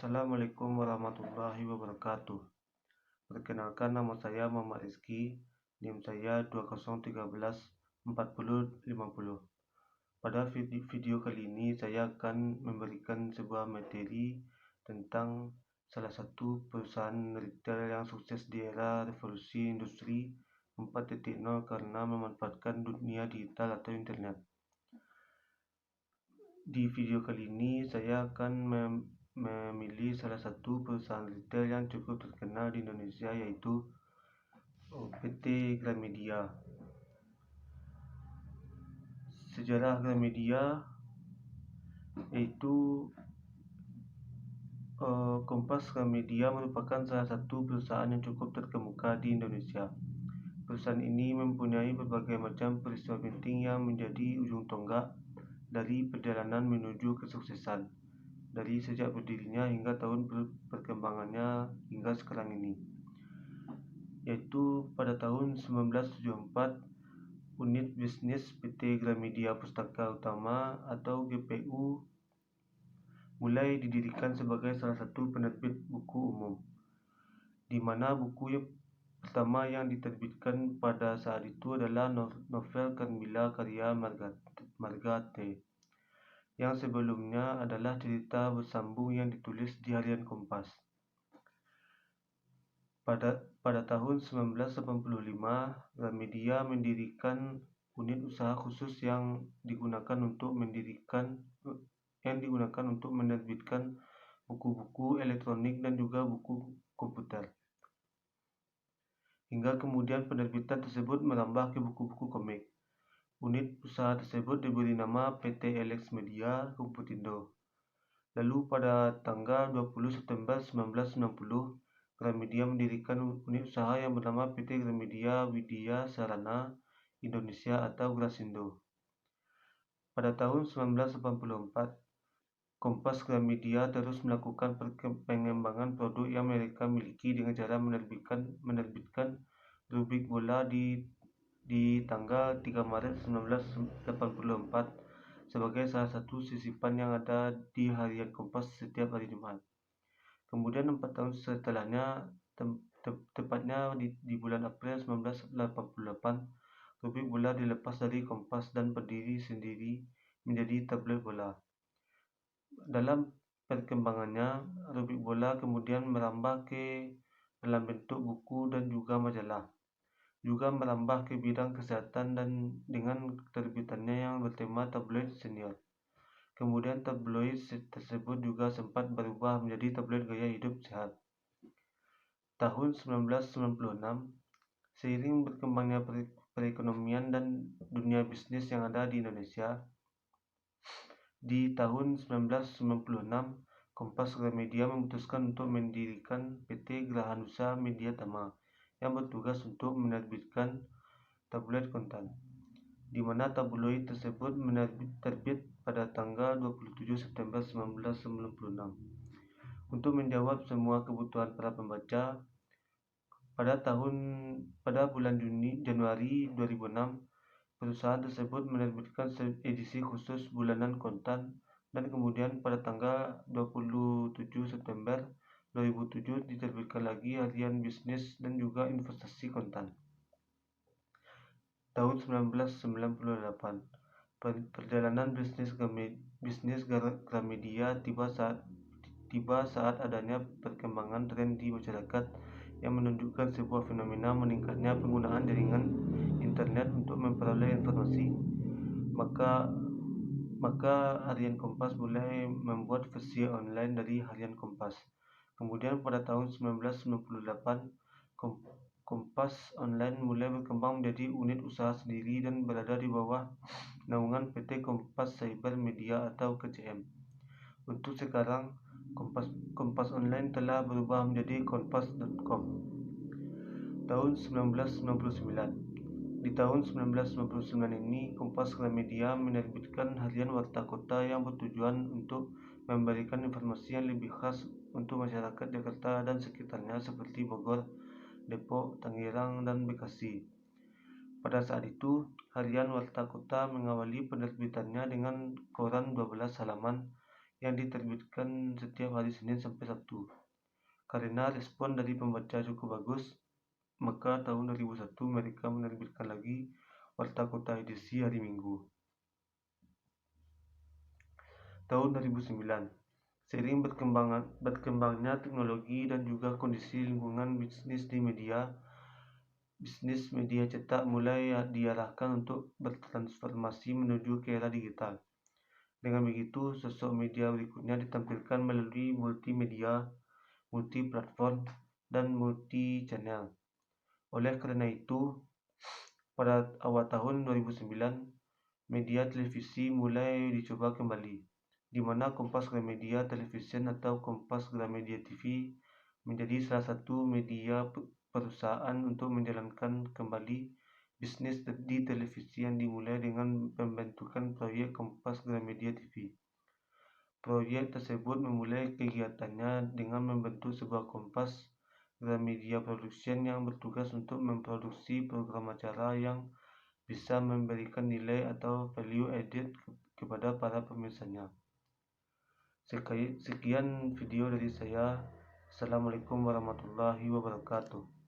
Assalamualaikum warahmatullahi wabarakatuh. Perkenalkan, nama saya Muhammad Rizky. NIM saya 2013 4050. Pada video kali ini saya akan memberikan sebuah materi tentang salah satu perusahaan retail yang sukses di era revolusi industri 4.0 karena memanfaatkan dunia digital atau internet. Di video kali ini saya akan memilih salah satu perusahaan retail yang cukup terkenal di Indonesia, yaitu PT Gramedia. Sejarah Gramedia yaitu Kompas Gramedia merupakan salah satu perusahaan yang cukup terkemuka di Indonesia. Perusahaan ini mempunyai berbagai macam peristiwa penting yang menjadi ujung tonggak dari perjalanan menuju kesuksesan, dari sejak berdirinya hingga tahun perkembangannya hingga sekarang ini. Yaitu pada tahun 1974, unit bisnis PT Gramedia Pustaka Utama atau GPU mulai didirikan sebagai salah satu penerbit buku umum, di mana buku pertama yang diterbitkan pada saat itu adalah novel Carmilla karya Marga T, yang sebelumnya adalah cerita bersambung yang ditulis di harian Kompas. Pada tahun 1985, Gramedia mendirikan unit usaha khusus yang digunakan untuk menerbitkan buku-buku elektronik dan juga buku komputer. Hingga kemudian penerbitan tersebut merambah ke buku-buku komik. Unit usaha tersebut diberi nama PT Elex Media Komputindo. Lalu pada tanggal 20 September 1990, Gramedia mendirikan unit usaha yang bernama PT Gramedia Widya Sarana Indonesia atau Grasindo. Pada tahun 1984, Kompas Gramedia terus melakukan pengembangan produk yang mereka miliki dengan cara menerbitkan rubrik bola di tanggal 3 Maret 1984 sebagai salah satu sisipan yang ada di harian Kompas setiap hari Jumat. Kemudian 4 tahun setelahnya, tepatnya di bulan April 1988, rubrik bola dilepas dari Kompas dan berdiri sendiri menjadi tabloid bola. Dalam perkembangannya, rubrik bola kemudian merambah ke dalam bentuk buku dan juga majalah, juga merambah ke bidang kesehatan dan dengan terbitannya yang bertema tabloid senior. Kemudian tabloid tersebut juga sempat berubah menjadi tabloid gaya hidup sehat. Tahun 1996, seiring berkembangnya perekonomian dan dunia bisnis yang ada di Indonesia, di tahun 1996, Kompas Gramedia memutuskan untuk mendirikan PT Grahanusa Media Tama yang bertugas untuk menerbitkan tabloid kontan, di mana tabloid tersebut terbit pada tanggal 27 September 1996. Untuk menjawab semua kebutuhan para pembaca, pada bulan Januari 2006, perusahaan tersebut menerbitkan edisi khusus bulanan kontan, dan kemudian pada tanggal 27 September 2007 diterbitkan lagi harian bisnis dan juga investasi kontan. Tahun 1998, perjalanan bisnis Gramedia tiba saat adanya perkembangan tren di masyarakat yang menunjukkan sebuah fenomena meningkatnya penggunaan jaringan internet untuk memperoleh informasi. Maka harian Kompas mulai membuat versi online dari harian Kompas. Kemudian pada tahun 1998, Kompas Online mulai berkembang menjadi unit usaha sendiri dan berada di bawah naungan PT Kompas Cyber Media atau KCM. Untuk sekarang, Kompas Online telah berubah menjadi kompas.com. Tahun 1999. Di tahun 1999 ini, Kompas Gramedia menerbitkan harian Warta Kota yang bertujuan untuk memberikan informasi yang lebih khas untuk masyarakat Jakarta dan sekitarnya seperti Bogor, Depok, Tangerang, dan Bekasi. Pada saat itu, harian Warta Kota mengawali penerbitannya dengan koran 12 halaman yang diterbitkan setiap hari Senin sampai Sabtu. Karena respon dari pembaca cukup bagus, maka tahun 2001 mereka menerbitkan lagi Warta Kota edisi hari Minggu. Tahun 2009, seiring berkembangnya teknologi dan juga kondisi lingkungan bisnis media cetak mulai diarahkan untuk bertransformasi menuju ke era digital. Dengan begitu, sosok media berikutnya ditampilkan melalui multimedia, multi-platform, dan multi-channel. Oleh karena itu, pada awal tahun 2009, media televisi mulai dicoba kembali, di mana Kompas Gramedia Television atau Kompas Gramedia TV menjadi salah satu media perusahaan untuk menjalankan kembali bisnis di televisi yang dimulai dengan pembentukan proyek Kompas Gramedia TV. Proyek tersebut memulai kegiatannya dengan membentuk sebuah Kompas Gramedia Production yang bertugas untuk memproduksi program acara yang bisa memberikan nilai atau value added kepada para pemirsanya. Sekian video dari saya. Assalamualaikum warahmatullahi wabarakatuh.